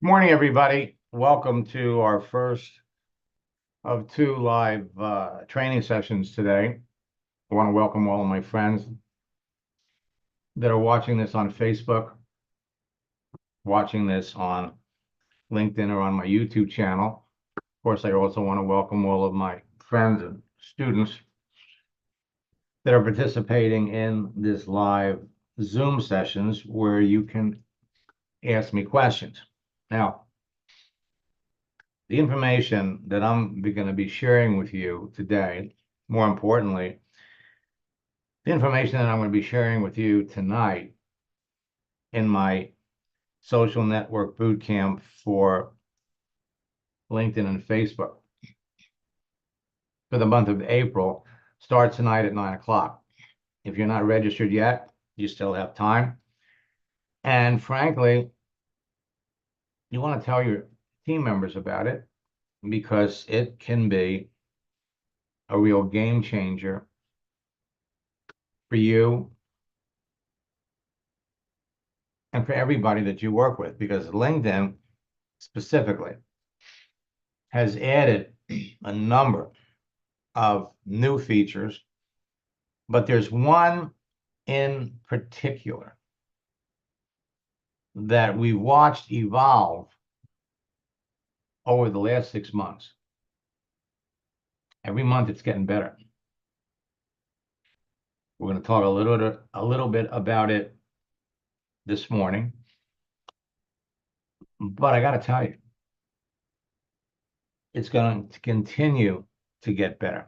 Morning, everybody. Welcome to our first of two live training sessions today. I want to welcome all of my friends that are watching this on Facebook, watching this on LinkedIn or on my YouTube channel. Of course, I also want to welcome all of my friends and students that are participating in this live Zoom sessions where you can ask me questions. Now, the information that I'm going to be sharing with you today, more importantly, the information that I'm going to be sharing with you tonight in my social network boot camp for LinkedIn and Facebook for the month of April starts tonight at 9 o'clock. If you're not registered yet, you still have time. And frankly, you want to tell your team members about it because it can be a real game changer for you and for everybody that you work with, because LinkedIn specifically has added a number of new features, but there's one in particular that we watched evolve over the last 6 months. Every month it's getting better. We're going to talk a little bit about it this morning, but I got to tell you, it's going to continue to get better.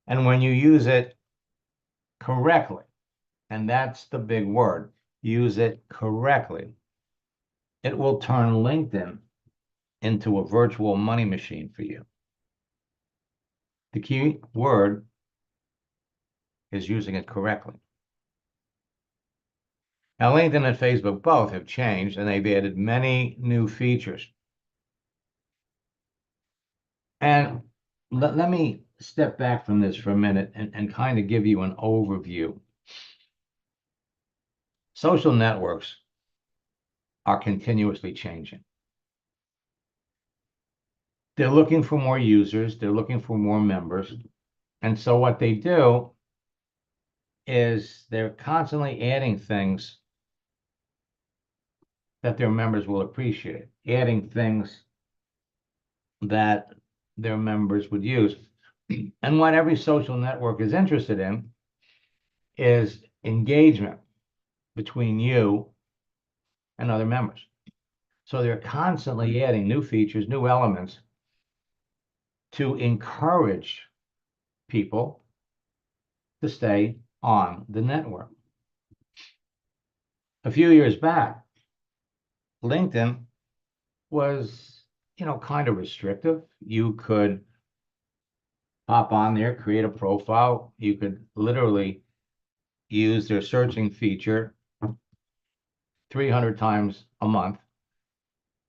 And when you use it correctly, and that's the big word, use it correctly, it will turn LinkedIn into a virtual money machine for you. The key word is using it correctly. Now, LinkedIn and Facebook both have changed, and they've added many new features. And let me step back from this for a minute and kind of give you an overview. Social networks are continuously changing. They're looking for more users, they're looking for more members. And so what they do is they're constantly adding things that their members will appreciate, adding things that their members would use. And what every social network is interested in is engagement between you and other members. So they're constantly adding new features, new elements to encourage people to stay on the network. A few years back, LinkedIn was, kind of restrictive. You could hop on there, create a profile. You could literally use their searching feature 300 times a month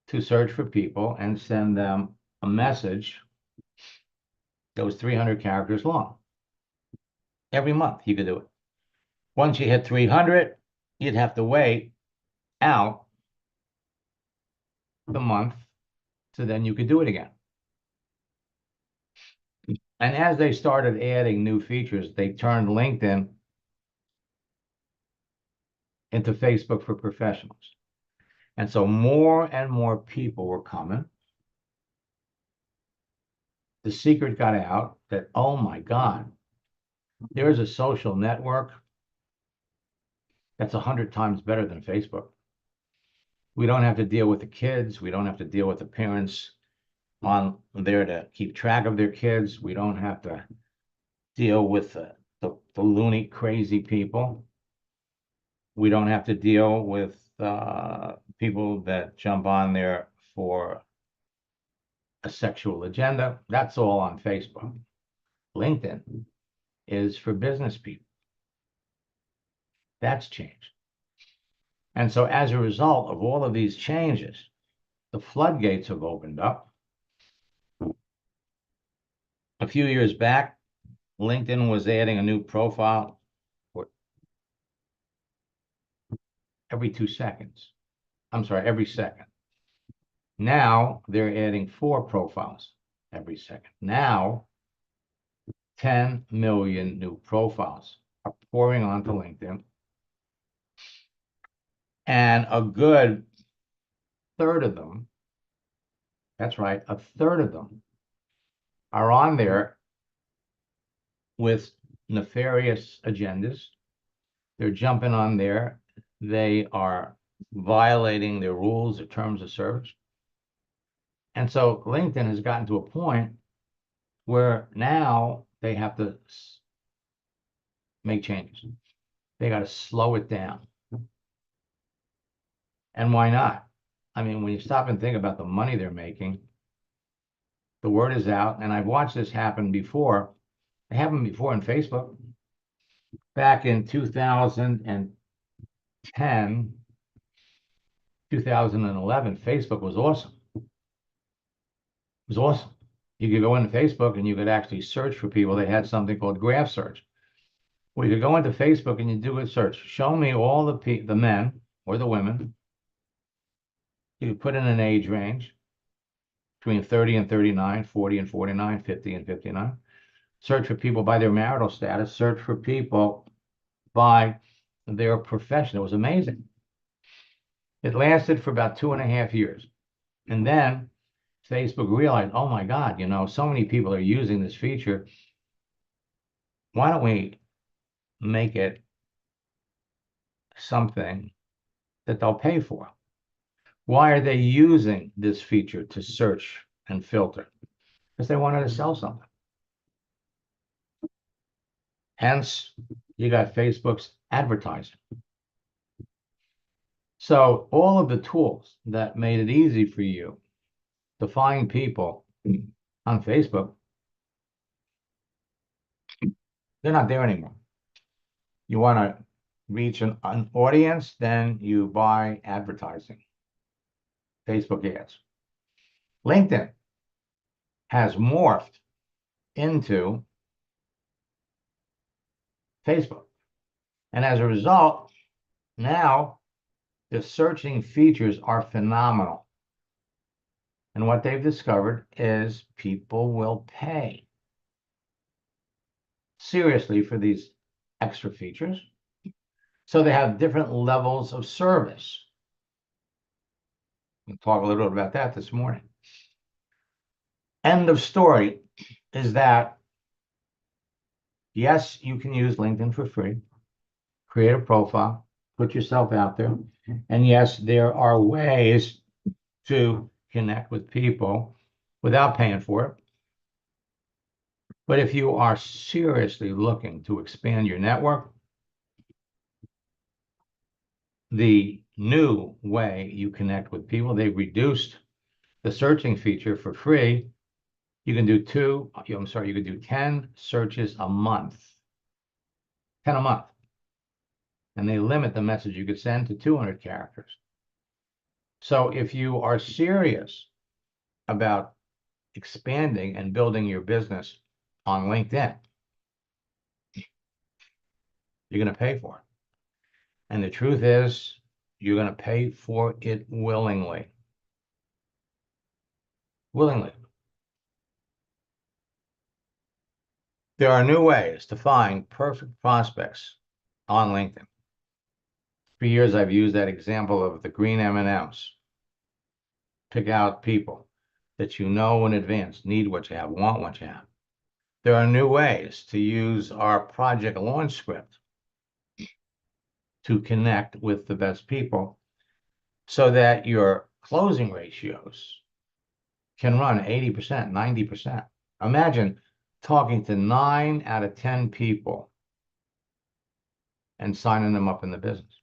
to search for people and send them a message that was 300 characters long. Every month you could do it. Once you hit 300, you'd have to wait out the month so then you could do it again. And as they started adding new features, they turned LinkedIn into Facebook for professionals. And so more and more people were coming. The secret got out that, oh my God, there's a social network that's 100 times better than Facebook. We don't have to deal with the kids. We don't have to deal with the parents on there to keep track of their kids. We don't have to deal with the loony, crazy people. We don't have to deal with people that jump on there for a sexual agenda. That's all on Facebook. LinkedIn is for business people. That's changed. And so as a result of all of these changes, the floodgates have opened up. A few years back, LinkedIn was adding a new profile every 2 seconds. I'm sorry, every second. Now they're adding 4 profiles every second. Now 10 million new profiles are pouring onto LinkedIn. And a good third of them, that's right, a third of them are on there with nefarious agendas. They're jumping on there. They are violating their rules, their terms of service. And so LinkedIn has gotten to a point where now they have to make changes. They got to slow it down. And why not? I mean, when you stop and think about the money they're making, the word is out. And I've watched this happen before. It happened before in Facebook. Back in 2010, 2011, Facebook was awesome. It was awesome. You could go into Facebook and you could actually search for people. They had something called graph search. Well, you could go into Facebook and you do a search. Show me all the men or the women. You could put in an age range between 30 and 39, 40 and 49, 50 and 59. Search for people by their marital status. Search for people by their profession. It was amazing. It lasted for about 2.5 years. And then Facebook realized, oh my God, so many people are using this feature. Why don't we make it something that they'll pay for? Why are they using this feature to search and filter? Because they wanted to sell something. Hence, you got Facebook's advertising. So all of the tools that made it easy for you to find people on Facebook, they're not there anymore. You want to reach an audience, then you buy advertising, Facebook ads. LinkedIn has morphed into Facebook. And as a result, now the searching features are phenomenal. And what they've discovered is people will pay seriously for these extra features. So they have different levels of service. We'll talk a little bit about that this morning. End of story is that, yes, you can use LinkedIn for free, create a profile, put yourself out there. And yes, there are ways to connect with people without paying for it. But if you are seriously looking to expand your network, the new way you connect with people, they've reduced the searching feature for free. You can do you can do 10 searches a month. 10 a month. And they limit the message you could send to 200 characters. So if you are serious about expanding and building your business on LinkedIn, you're going to pay for it. And the truth is, you're going to pay for it willingly. Willingly. There are new ways to find perfect prospects on LinkedIn. For years, I've used that example of the green M&Ms. Pick out people that you know in advance need what you have, want what you have. There are new ways to use our project launch script to connect with the best people so that your closing ratios can run 80%, 90%. Imagine talking to 9 out of 10 people and signing them up in the business.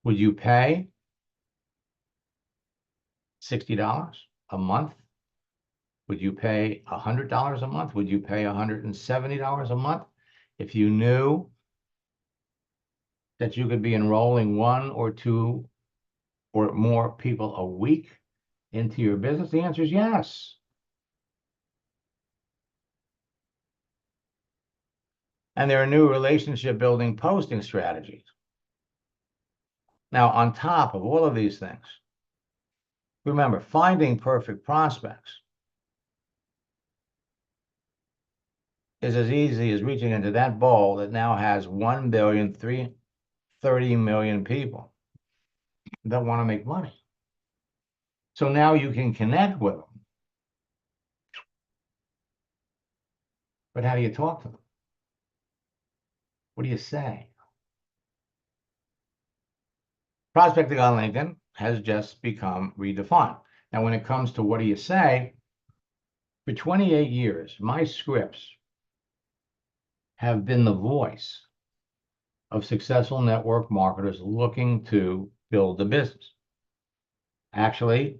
Would you pay $60 a month? Would you pay $100 a month? Would you pay $170 a month if you knew that you could be enrolling 1 or 2 or more people a week into your business? The answer is yes. And there are new relationship building posting strategies. Now, on top of all of these things, remember, finding perfect prospects is as easy as reaching into that bowl that now has 1,330,000,000 people that want to make money. So now you can connect with them. But how do you talk to them? What do you say? Prospecting on LinkedIn has just become redefined. Now, when it comes to what do you say, for 28 years, my scripts have been the voice of successful network marketers looking to build a business. Actually,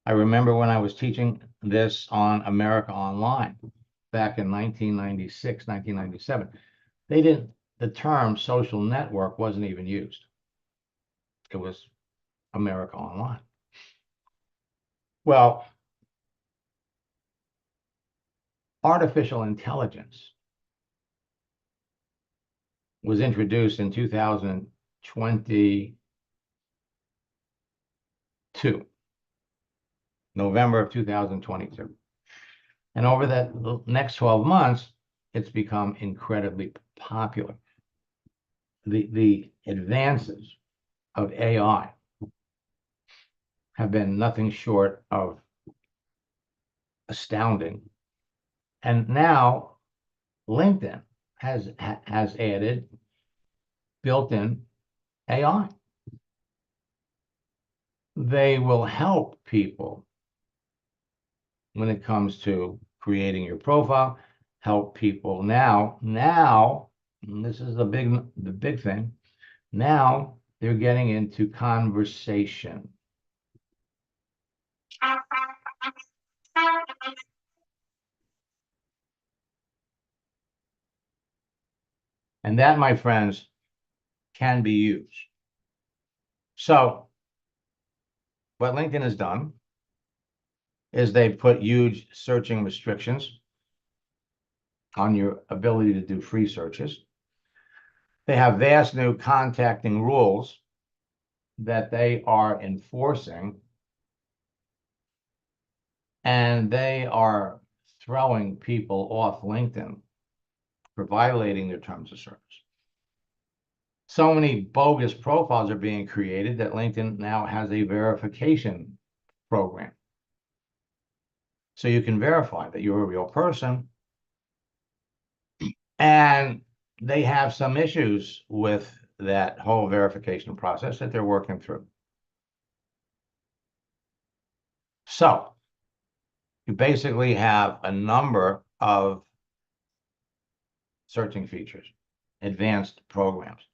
I remember when I was teaching this on America Online back in 1996, 1997, the term social network wasn't even used. It was America Online. Well, artificial intelligence was introduced in 2022, November of 2022. And over that next 12 months, it's become incredibly popular. The advances of AI have been nothing short of astounding. And now LinkedIn has added built-in AI. They will help people when it comes to creating your profile, help people now, and this is the big thing, now they're getting into conversation. And that, my friends, can be used. So what LinkedIn has done is they put huge searching restrictions on your ability to do free searches. They have vast new contacting rules that they are enforcing, and they are throwing people off LinkedIn for violating their terms of service. So many bogus profiles are being created that LinkedIn now has a verification program. So you can verify that you're a real person. And they have some issues with that whole verification process that they're working through. So you basically have a number of searching features, advanced programs.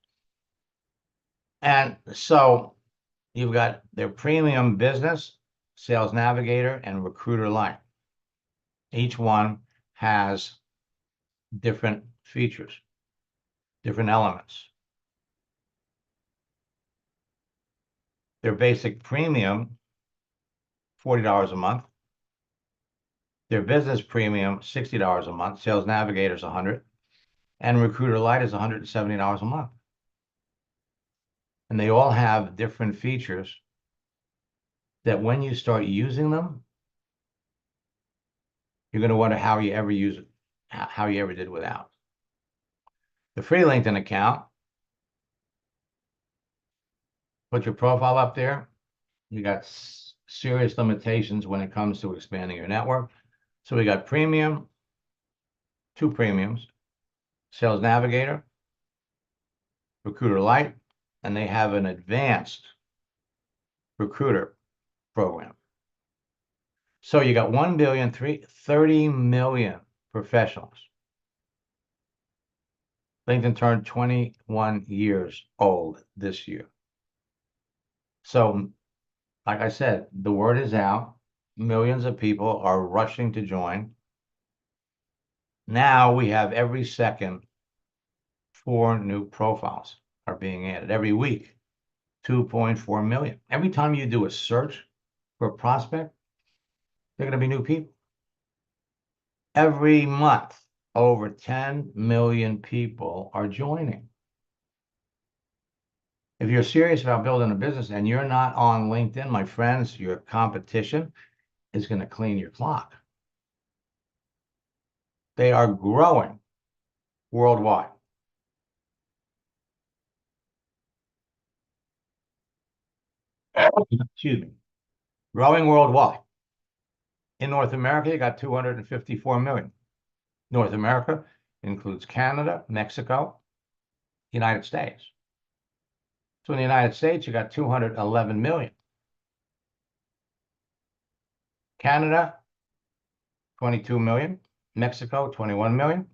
And so you've got their premium business, sales navigator, and recruiter Lite. Each one has different features, different elements. Their basic premium, $40 a month. Their business premium, $60 a month. Sales navigator is $100. And recruiter Lite is $170 a month. And they all have different features that when you start using them, you're going to wonder how you ever use it, how you ever did without. The free LinkedIn account, put your profile up there. You got serious limitations when it comes to expanding your network. So we got premium, 2 premiums, sales navigator, recruiter Lite, and they have an advanced recruiter program. So you got 1,330,000,000 professionals. LinkedIn turned 21 years old this year. So, like I said, the word is out. Millions of people are rushing to join. Now we have every second 4 new profiles are being added. Every week, 2.4 million. Every time you do a search for a prospect, they're going to be new people. Every month, over 10 million people are joining. If you're serious about building a business and you're not on LinkedIn, my friends, your competition is going to clean your clock. They are growing worldwide. Excuse me. Growing worldwide. In North America, you got 254 million. North America includes Canada, Mexico, United States. So in the United States, you got 211 million. Canada, 22 million. Mexico, 21 million.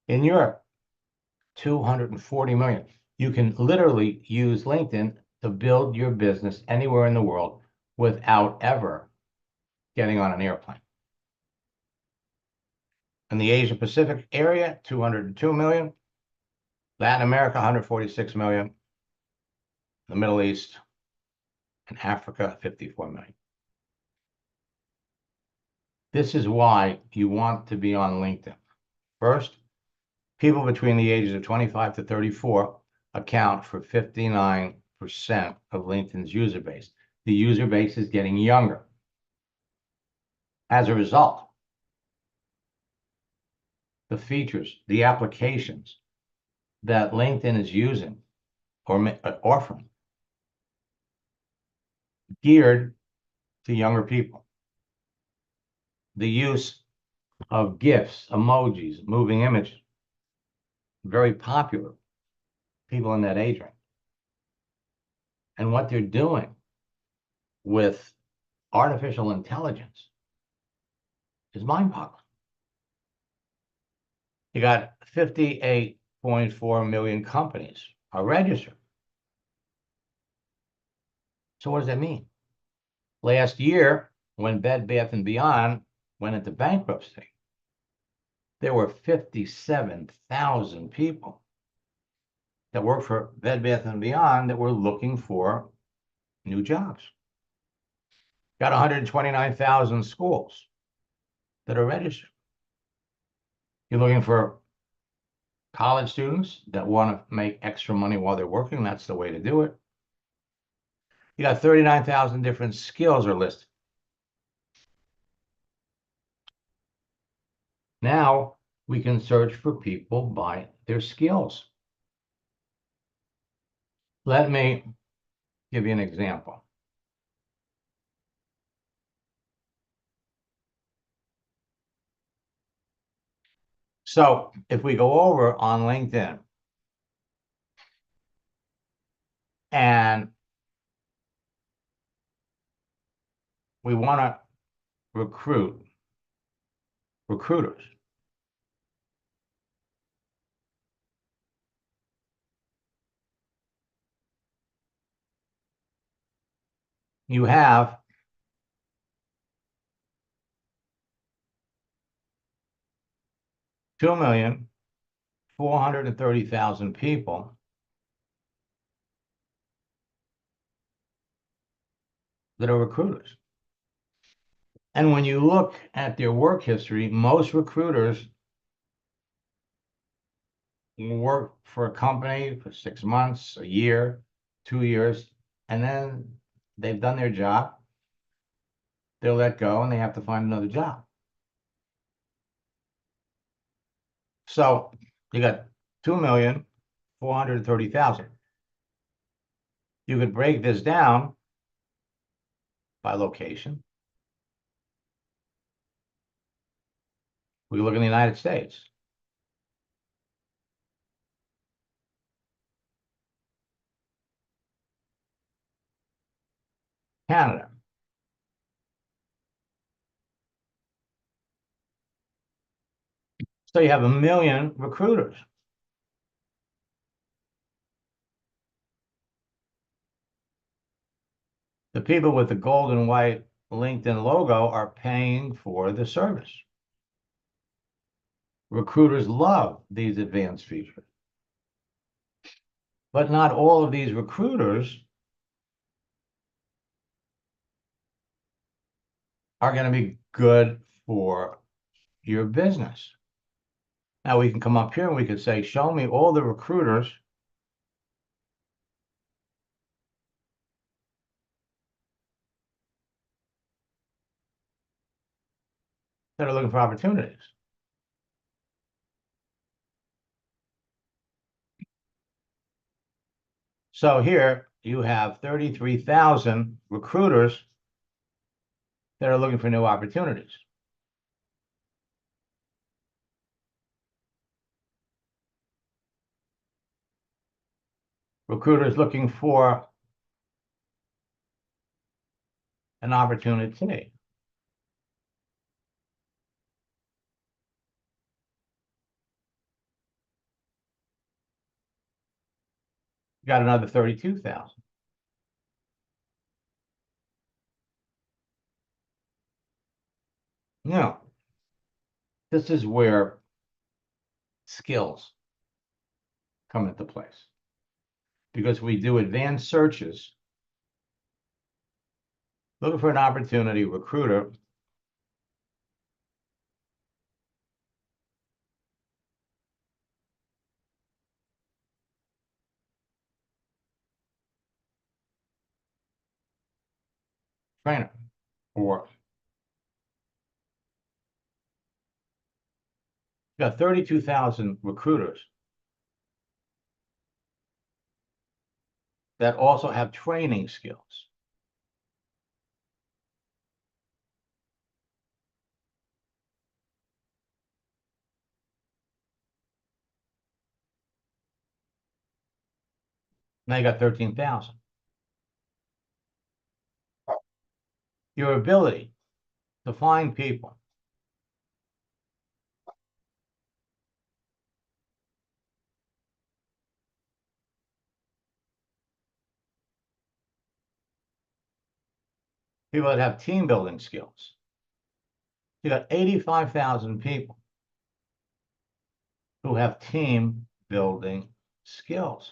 In Europe, 240 million. You can literally use LinkedIn to build your business anywhere in the world without ever getting on an airplane. In the Asia Pacific area, 202 million. Latin America, 146 million. The Middle East and Africa, 54 million. This is why you want to be on LinkedIn. First, people between the ages of 25 to 34 account for 59% of LinkedIn's user base. The user base is getting younger. As a result, the features, the applications that LinkedIn is using or offering geared to younger people. The use of GIFs, emojis, moving images, very popular, people in that age range. And what they're doing with artificial intelligence is mind-boggling. You got 58.4 million companies are registered. So what does that mean? Last year, when Bed Bath & Beyond went into bankruptcy, there were 57,000 people that work for Bed Bath & Beyond that were looking for new jobs. Got 129,000 schools that are registered. You're looking for college students that want to make extra money while they're working. That's the way to do it. You got 39,000 different skills are listed. Now we can search for people by their skills. Let me give you an example. So if we go over on LinkedIn and we want to recruit recruiters, you have 2,430,000 people that are recruiters. And when you look at their work history, most recruiters work for a company for 6 months, a year, 2 years, and then they've done their job, they're let go, and they have to find another job. So you got 2,430,000. You could break this down by location. We look in the United States. Canada. So you have 1 million recruiters. The people with the gold and white LinkedIn logo are paying for the service. Recruiters love these advanced features. But not all of these recruiters are going to be good for your business. Now we can come up here and we could say, show me all the recruiters that are looking for opportunities. So here you have 33,000 recruiters that are looking for new opportunities. Recruiters looking for an opportunity. You got another 32,000. Now, this is where skills come into place, because we do advanced searches looking for an opportunity. Recruiter trainer, or you got 32,000 recruiters that also have training skills. Now you got 13,000. Your ability to find people that have team building skills. You got 85,000 people who have team building skills.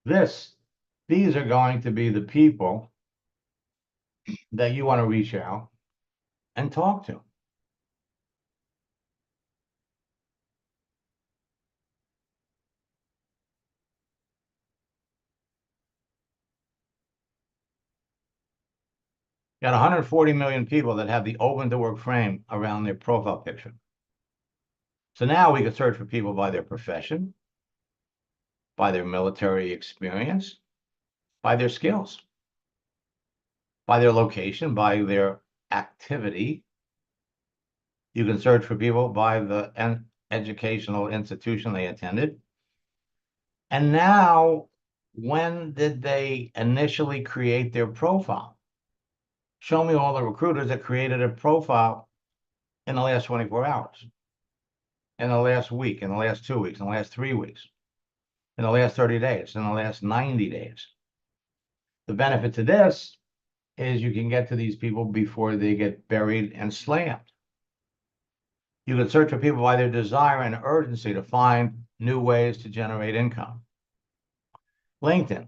These are going to be the people that you want to reach out and talk to. You got 140 million people that have the open to work frame around their profile picture. So now we can search for people by their profession, by their military experience, by their skills, by their location, by their activity. You can search for people by the educational institution they attended. And now, when did they initially create their profile? Show me all the recruiters that created a profile in the last 24 hours, in the last week, in the last 2 weeks, in the last 3 weeks, in the last 30 days, in the last 90 days. The benefit to this is you can get to these people before they get buried and slammed. You can search for people by their desire and urgency to find new ways to generate income. LinkedIn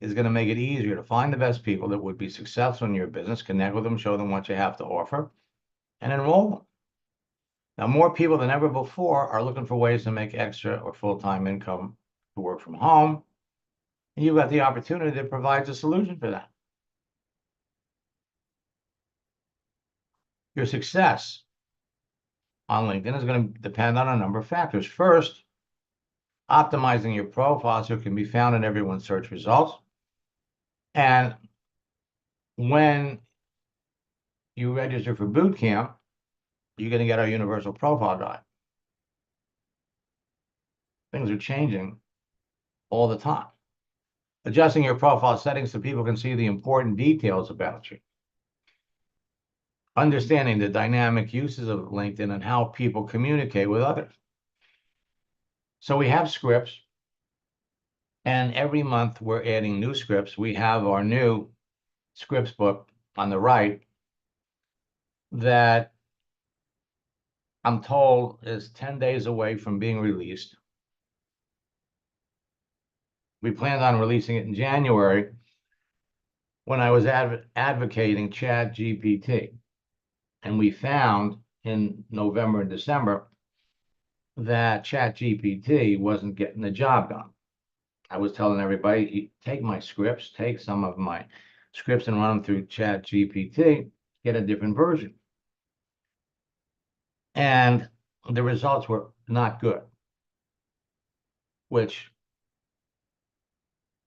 is going to make it easier to find the best people that would be successful in your business, connect with them, show them what you have to offer, and enroll them. Now, more people than ever before are looking for ways to make extra or full-time income to work from home. And you've got the opportunity that provides a solution for that. Your success on LinkedIn is going to depend on a number of factors. First, optimizing your profile so it can be found in everyone's search results. And when you register for boot camp, you're going to get our universal profile guide. Things are changing all the time. Adjusting your profile settings so people can see the important details about you. Understanding the dynamic uses of LinkedIn and how people communicate with others. So we have scripts, and every month we're adding new scripts. We have our new scripts book on the right that I'm told is 10 days away from being released. We planned on releasing it in January when I was advocating ChatGPT. And we found in November and December that ChatGPT wasn't getting the job done. I was telling everybody, take my scripts, take some of my scripts and run them through Chat GPT, get a different version. And the results were not good, which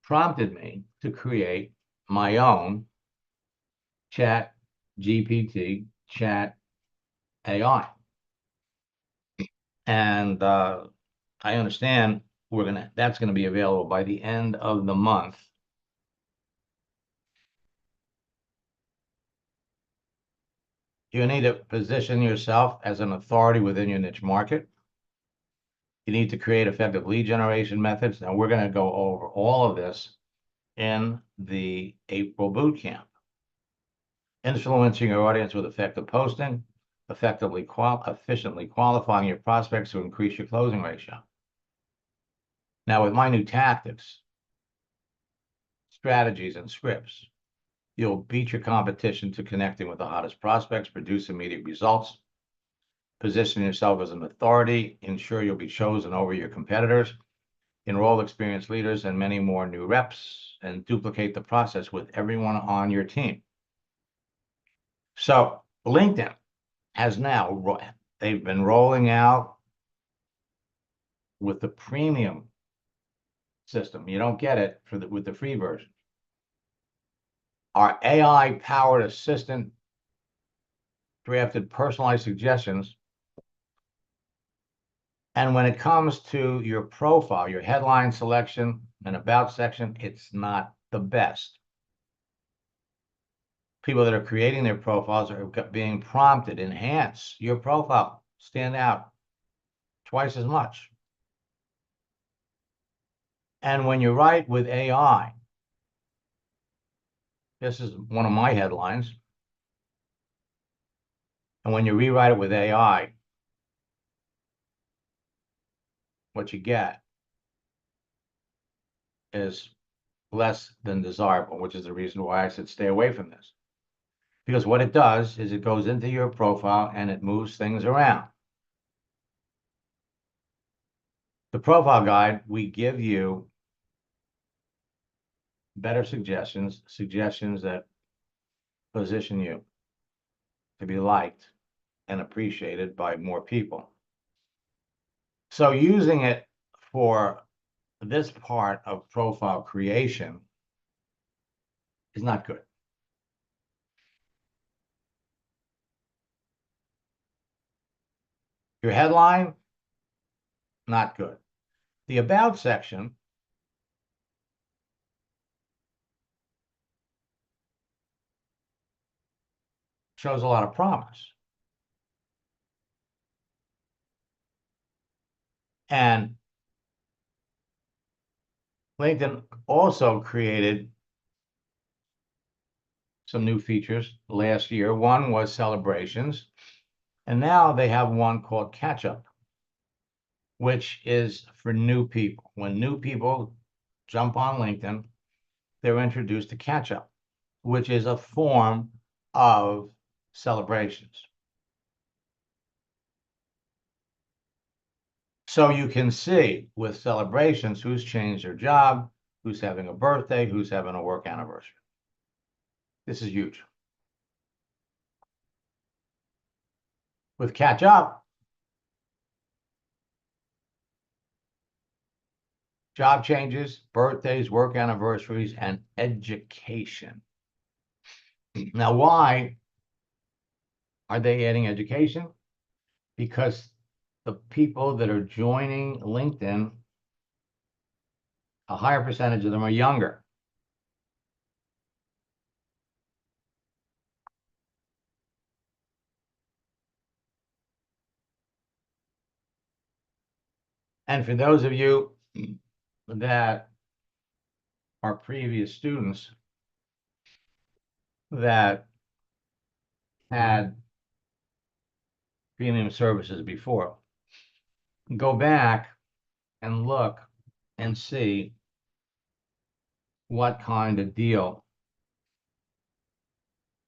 prompted me to create my own Chat GPT Chat AI. And I understand that's gonna be available by the end of the month. You need to position yourself as an authority within your niche market. You need to create effective lead generation methods. Now we're gonna go over all of this in the April boot camp. Influencing your audience with effective posting, efficiently qualifying your prospects to increase your closing ratio. Now, with my new tactics, strategies, and scripts, you'll beat your competition to connecting with the hottest prospects, produce immediate results, position yourself as an authority, ensure you'll be chosen over your competitors, enroll experienced leaders and many more new reps, and duplicate the process with everyone on your team. So LinkedIn has now, they've been rolling out with the premium system. You don't get it with the free version. Our AI-powered assistant drafted personalized suggestions. And when it comes to your profile, your headline selection and about section, it's not the best. People that are creating their profiles are being prompted, enhance your profile, stand out twice as much. And when you write with AI, this is one of my headlines. And when you rewrite it with AI, what you get is less than desirable, which is the reason why I said stay away from this. Because what it does is it goes into your profile and it moves things around. The profile guide, we give you better suggestions that position you to be liked and appreciated by more people. So using it for this part of profile creation is not good. Your headline, not good. The about section shows a lot of promise. And LinkedIn also created some new features last year. One was celebrations, and now they have one called catch up, which is for new people. When new people jump on LinkedIn, they're introduced to catch up, which is a form of celebrations. So you can see with celebrations who's changed their job, who's having a birthday, who's having a work anniversary. This is huge. With catch up, job changes, birthdays, work anniversaries, and education. Now, why are they adding education? Because the people that are joining LinkedIn, a higher percentage of them are younger. And for those of you that are previous students that had premium services before, go back and look and see what kind of deal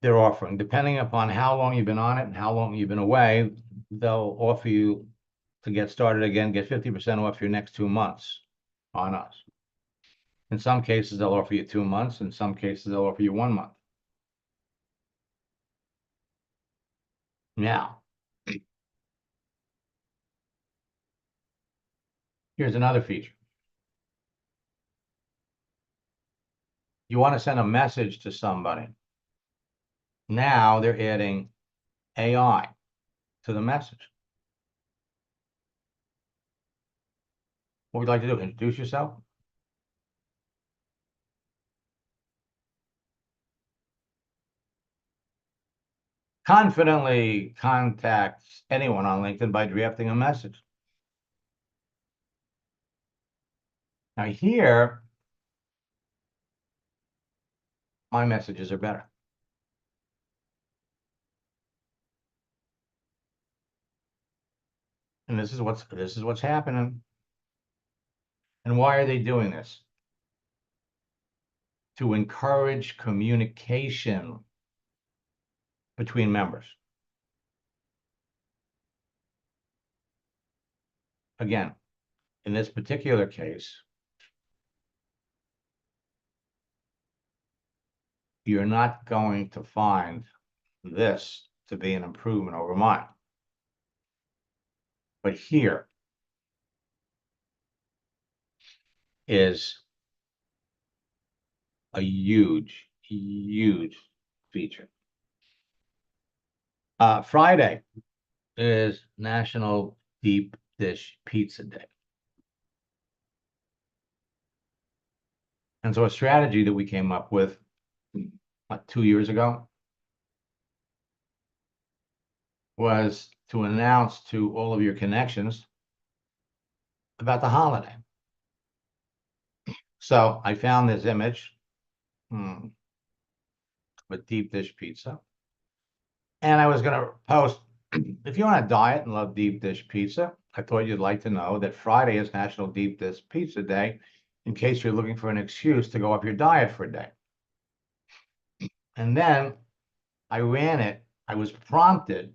they're offering. Depending upon how long you've been on it and how long you've been away, they'll offer you to get started again, get 50% off your next 2 months on us. In some cases, they'll offer you 2 months. In some cases, they'll offer you 1 month. Now, here's another feature. You want to send a message to somebody. Now they're adding AI to the message. What would you like to do? Introduce yourself? Confidently contact anyone on LinkedIn by drafting a message. Now here, my messages are better. And this is what's happening. And why are they doing this? To encourage communication between members. Again, in this particular case, you're not going to find this to be an improvement over mine. But here is a huge, huge feature. Friday is National Deep Dish Pizza Day. And so a strategy that we came up with 2 years ago was to announce to all of your connections about the holiday. So I found this image with deep dish pizza. And I was going to post, if you're on a diet and love deep dish pizza, I thought you'd like to know that Friday is National Deep Dish Pizza Day, in case you're looking for an excuse to go off your diet for a day. And then I ran it. I was prompted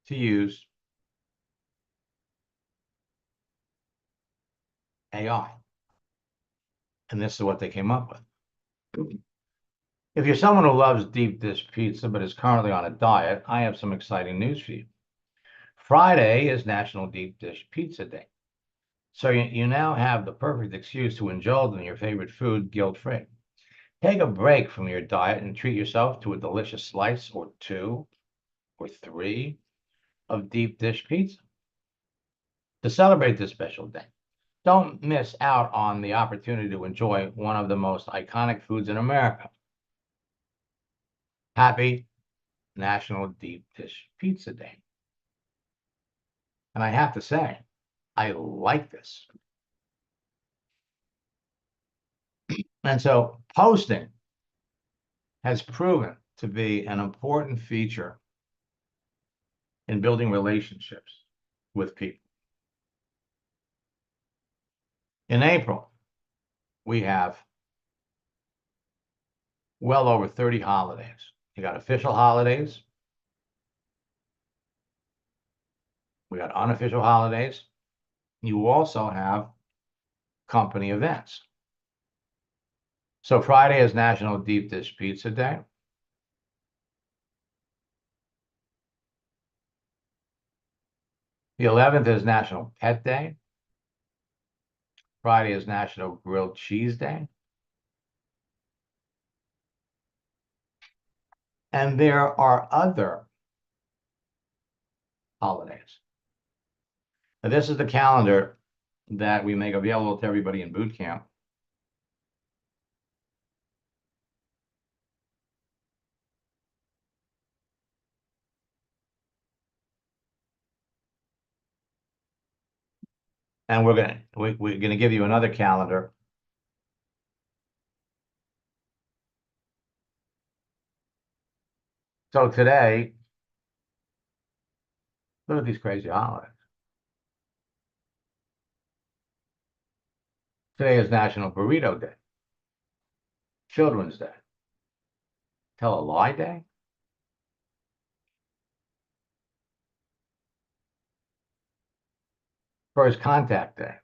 to use AI. And this is what they came up with. If you're someone who loves deep dish pizza but is currently on a diet, I have some exciting news for you. Friday is National Deep Dish Pizza Day. So you now have the perfect excuse to indulge in your favorite food guilt-free. Take a break from your diet and treat yourself to a delicious slice or 2 or 3 of deep dish pizza. To celebrate this special day, don't miss out on the opportunity to enjoy one of the most iconic foods in America. Happy National Deep Dish Pizza Day. And I have to say, I like this. And so posting has proven to be an important feature in building relationships with people. In April, we have well over 30 holidays. You got official holidays. We got unofficial holidays. You also have company events. So Friday is National Deep Dish Pizza Day. The 11th is National Pet Day. Friday is National Grilled Cheese Day. And there are other holidays. Now, this is the calendar that we make available to everybody in boot camp. And we're gonna give you another calendar. So today, look at these crazy holidays. Today is National Burrito Day, Children's Day, Tell a Lie Day, First Contact Day,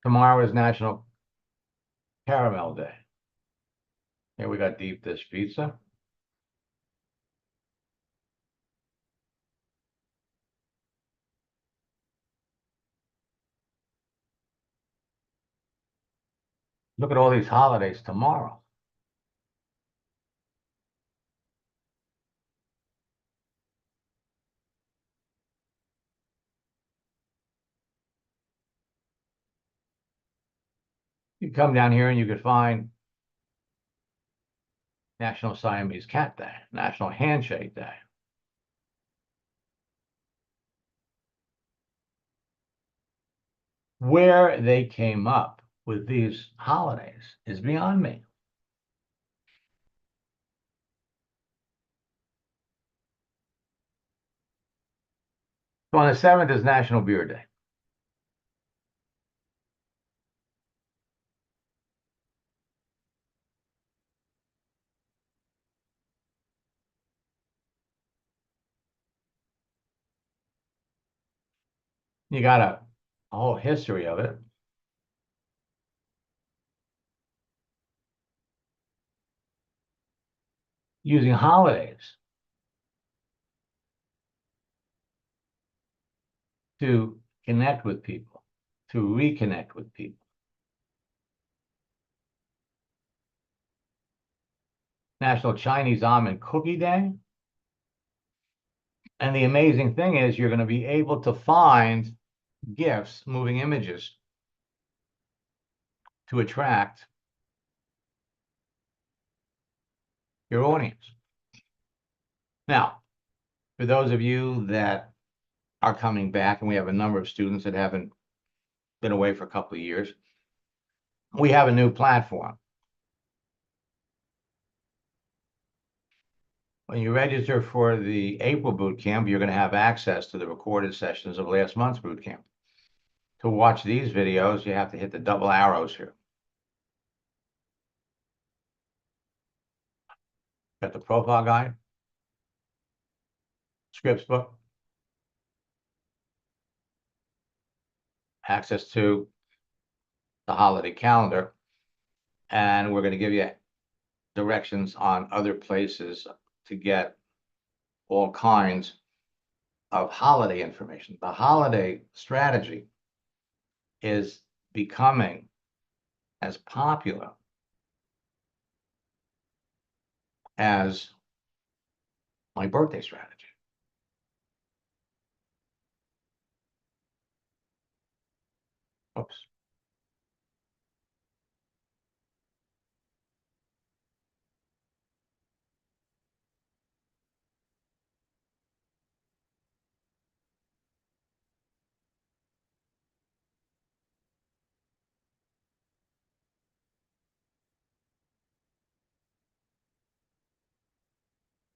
Tomorrow is National Caramel Day. Here we got deep dish pizza. Look at all these holidays tomorrow. You come down here and you could find National Siamese Cat Day, National Handshake Day. Where they came up with these holidays is beyond me. So on the 7th is National Beer Day. You got a whole history of it. Using holidays to connect with people, to reconnect with people. National Chinese Almond Cookie Day. And the amazing thing is you're going to be able to find GIFs, moving images, to attract your audience. Now, for those of you that are coming back, and we have a number of students that haven't been away for a couple of years, we have a new platform. When you register for the April boot camp, you're going to have access to the recorded sessions of last month's boot camp. To watch these videos, you have to hit the double arrows here. Got the profile guide, scripts book, access to the holiday calendar, and we're going to give you directions on other places to get all kinds of holiday information. The holiday strategy is becoming as popular as my birthday strategy. Oops.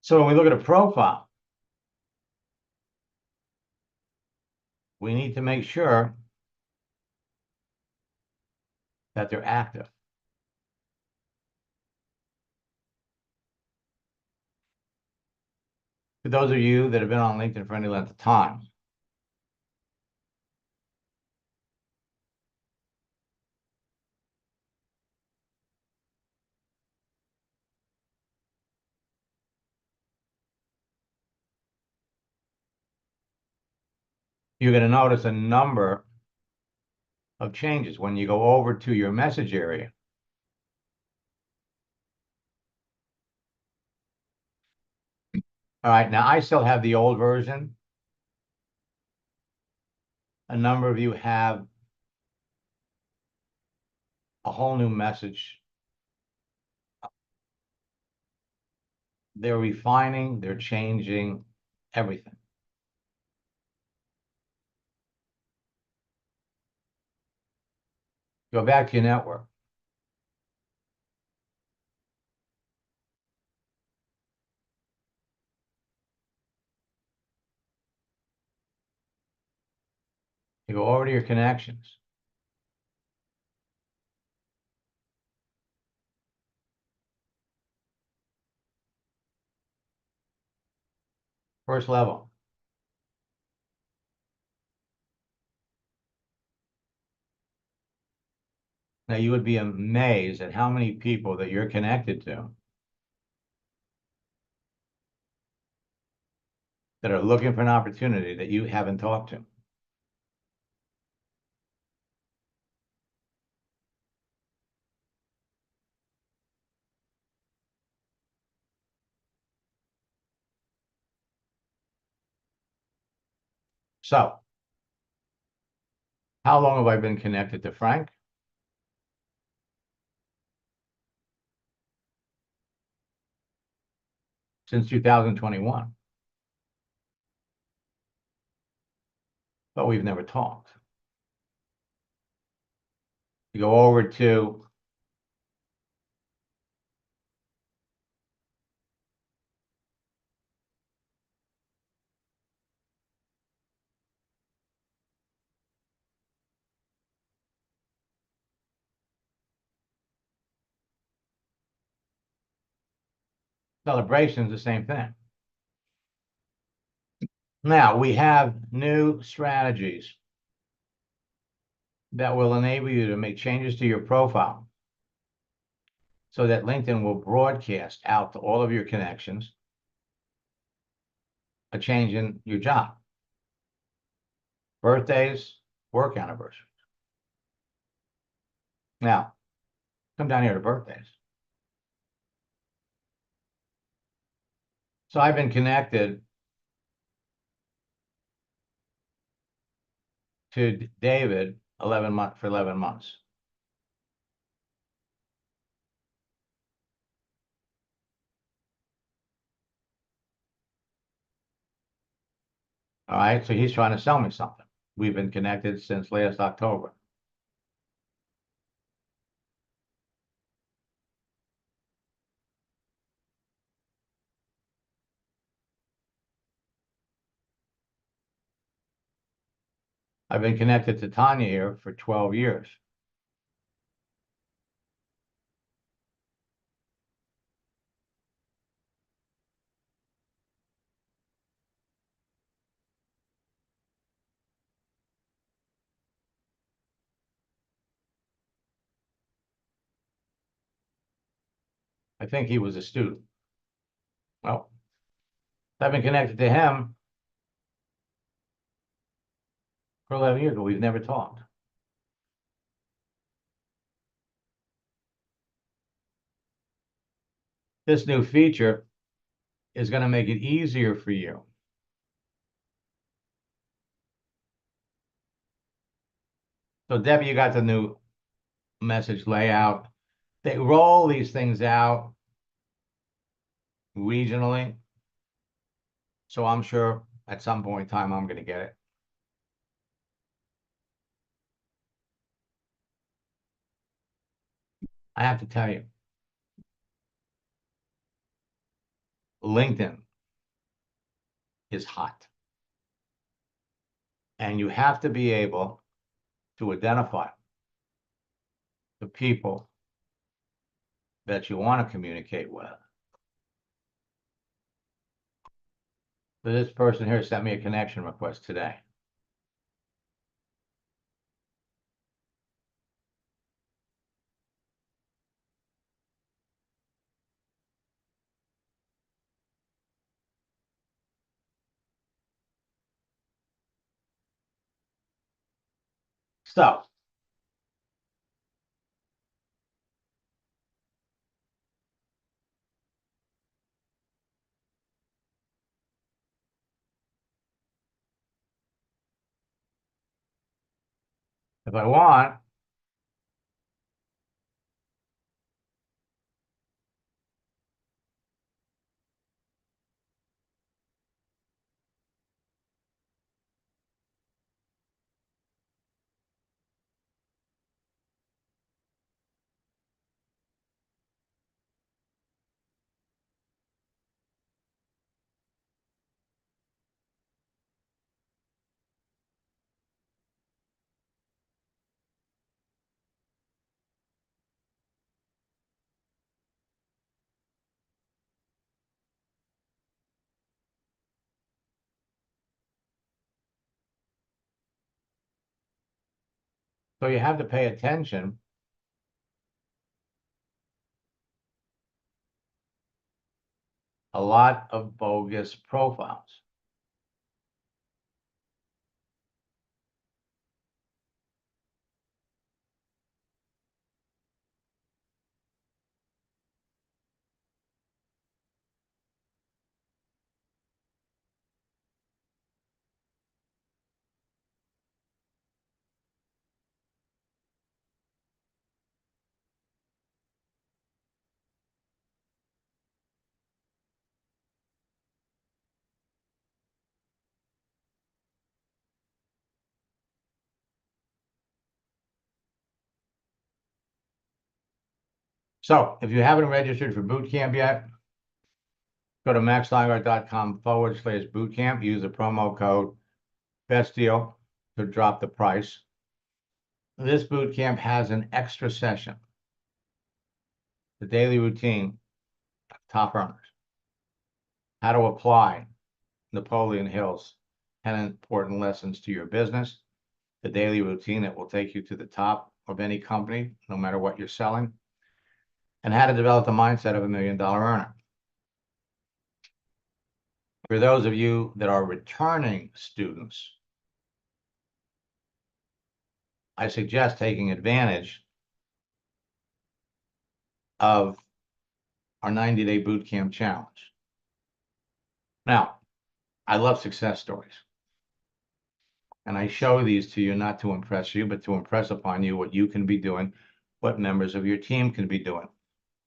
So when we look at a profile, we need to make sure that they're active. For those of you that have been on LinkedIn for any length of time, you're going to notice a number of changes when you go over to your message area. All right, now I still have the old version. A number of you have a whole new message. They're refining, they're changing everything. Go back to your network. You go over to your connections. First level. Now, you would be amazed at how many people that you're connected to that are looking for an opportunity that you haven't talked to. So, how long have I been connected to Frank? Since 2021. But we've never talked. You go over to celebrations, the same thing. Now, we have new strategies that will enable you to make changes to your profile so that LinkedIn will broadcast out to all of your connections a change in your job, birthdays, work anniversaries. Now, come down here to birthdays. So I've been connected to David 11 months for 11 months. All right, so he's trying to sell me something. We've been connected since last October. I've been connected to Tanya here for 12 years. I think he was a student. Well, I've been connected to him for 11 years, but we've never talked. This new feature is going to make it easier for you. So, Debbie, you got the new message layout. They roll these things out regionally. So I'm sure at some point in time, I'm going to get it. I have to tell you, LinkedIn is hot. And you have to be able to identify the people that you want to communicate with. So this person here sent me a connection request today. So if I want, so you have to pay attention a lot of bogus profiles. So if you haven't registered for boot camp yet, go to maxlineart.com/bootcamp. Use the promo code best deal to drop the price. This boot camp has an extra session, the daily routine of top earners, how to apply Napoleon Hill's 10 important lessons to your business, the daily routine that will take you to the top of any company, no matter what you're selling, and how to develop the mindset of $1 million earner. For those of you that are returning students, I suggest taking advantage of our 90-day boot camp challenge. Now, I love success stories. And I show these to you not to impress you, but to impress upon you what you can be doing, what members of your team can be doing.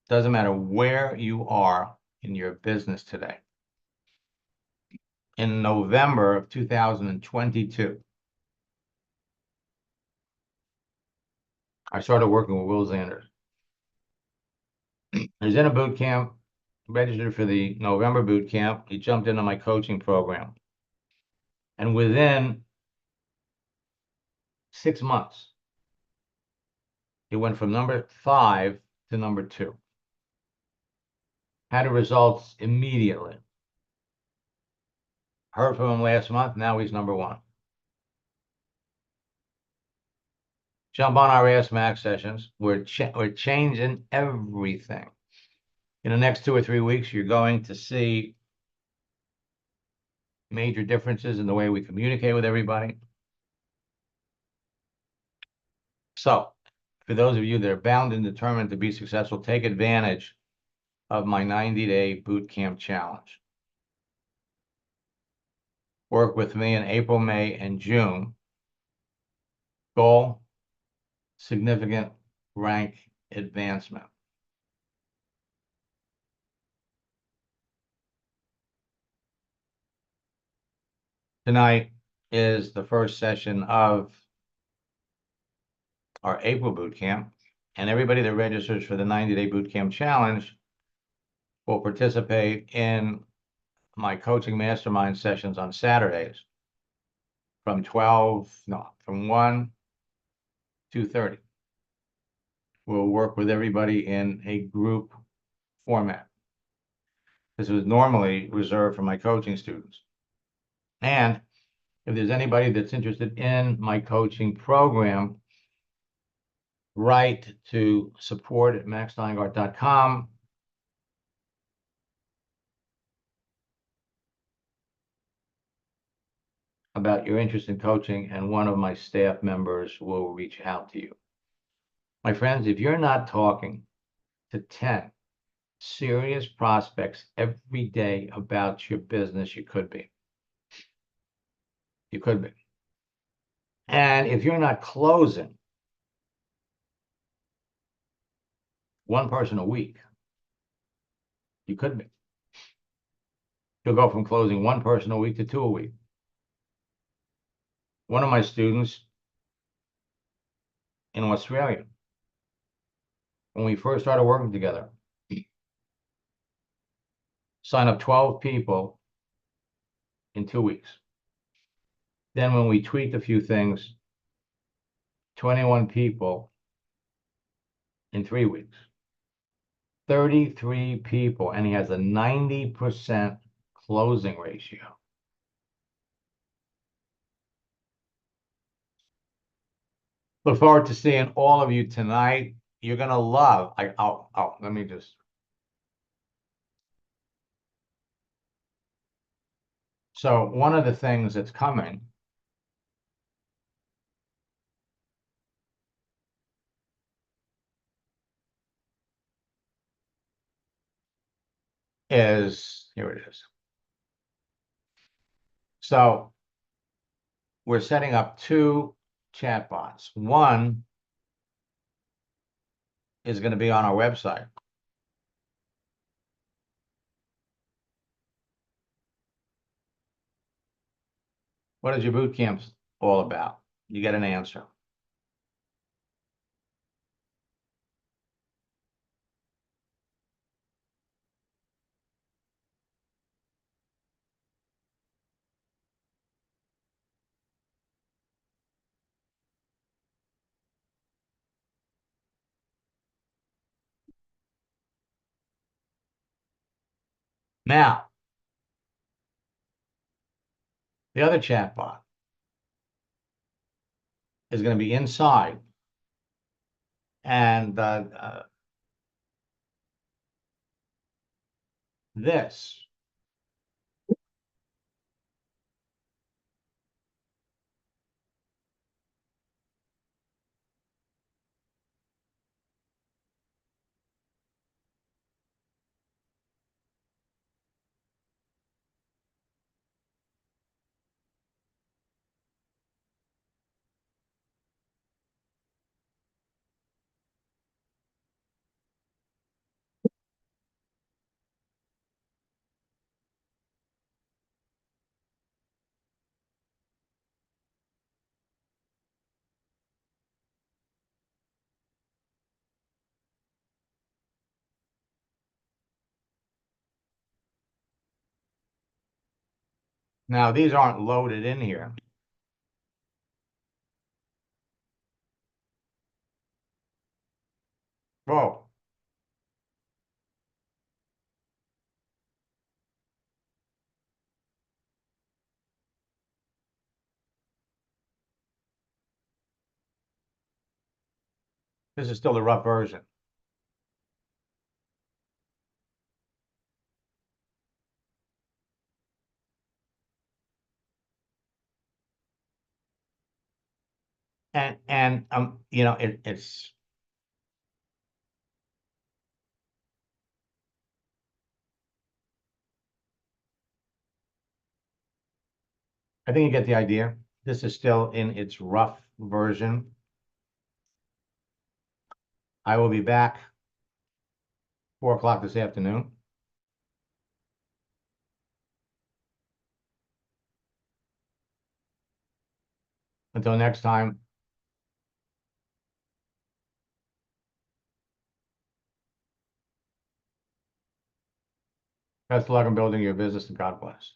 Doesn't matter where you are in your business today. In November of 2022, I started working with Will Zanders. He was in a boot camp, registered for the November boot camp. He jumped into my coaching program. And within 6 months, he went from number 5 to number 2. Had results immediately. Heard from him last month. Now he's number 1. Jump on our Ask Max sessions. We're changing everything. In the next 2 or 3 weeks, you're going to see major differences in the way we communicate with everybody. So, for those of you that are bound and determined to be successful, take advantage of my 90-day boot camp challenge. Work with me in April, May, and June. Goal: significant rank advancement. Tonight is the first session of our April boot camp, and everybody that registers for the 90-day boot camp challenge will participate in my coaching mastermind sessions on Saturdays from 1 to 2:30. We'll work with everybody in a group format. This was normally reserved for my coaching students. And if there's anybody that's interested in my coaching program, write to support@maxlineart.com. about your interest in coaching, and one of my staff members will reach out to you. My friends, if you're not talking to 10 serious prospects every day about your business, you could be. You could be. And if you're not closing one person a week, you could be. You'll go from closing one person a week to 2 a week. One of my students in Australia, when we first started working together, signed up 12 people in 2 weeks. Then when we tweaked a few things, 21 people in 3 weeks. 33 people, and he has a 90% closing ratio. Look forward to seeing all of you tonight. You're gonna love. Let me just. So one of the things that's coming is, here it is. So we're setting up two chatbots. One is going to be on our website. What is your boot camp all about? You get an answer. Now, the other chatbot is going to be inside, and this now these aren't loaded in here. Whoa. This is still the rough version. And you know, it's I think you get the idea. This is still in its rough version. I will be back 4 o'clock this afternoon. Until next time, best of luck in building your business and God bless.